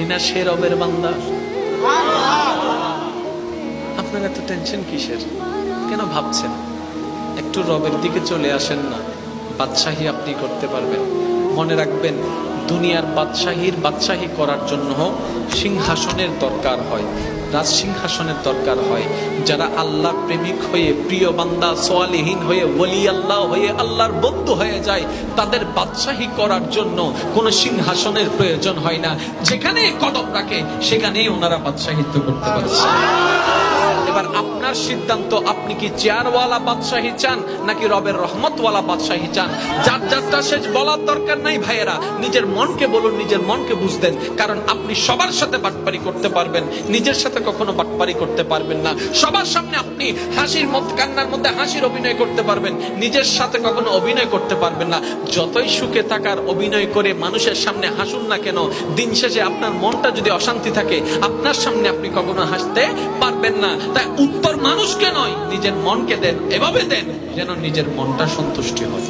না সে রবের বান্দা? আপনার এত টেনশন কিসের? কেন ভাবছেন? একটু রবের দিকে চলে আসেন না, বাদশাহী আপনি করতে পারবেন। মনে রাখবেন, দুনিয়ার বাদশাহী করার জন্য সিংহাসনের দরকার হয়, রাজ সিংহাসনের দরকার হয়। যারা আল্লাহ প্রেমিক হয়ে, প্রিয় বান্দা সালেহীন হয়ে, ওলি আল্লাহ হয়ে, আল্লাহর বন্ধু হয়ে যায়, তাদের বাদশাহী করার জন্য কোনো সিংহাসনের প্রয়োজন হয় না। যেখানে কদম রাখে সেখানেই ওনারা বাদশাহিত্ব করতে পারছে। এবার আপনার সিদ্ধান্ত, আপনি কি চেয়ারওয়ালা বাদশাহী চান নাকি রবের রহমতওয়ালা বাদশাহী চান? যার যারটা শেষ বলার দরকার নাই ভাইয়েরা, নিজের মনকে বলুন, নিজের মনকে বুঝতেন। কারণ আপনি সবার সাথে বাটপারি করতে পারবেন, নিজের সাথে কখনো বাটপারি করতে পারবেন না। সবার সামনে আপনি হাসির মধ্যে, কান্নার মধ্যে হাসির অভিনয় করতে পারবেন, নিজের সাথে কখনো অভিনয় করতে পারবেন না। যতই সুখে থাকার অভিনয় করে মানুষের সামনে হাসুন না কেন, দিন শেষে আপনার মনটা যদি অশান্তি থাকে, আপনার সামনে আপনি কখনো হাসতে পারবেন না। তাই উত্তর মানুষকে নয়, নিজের মনকে দেন, এভাবে দেন যেন নিজের মনটা সন্তুষ্টি হয়।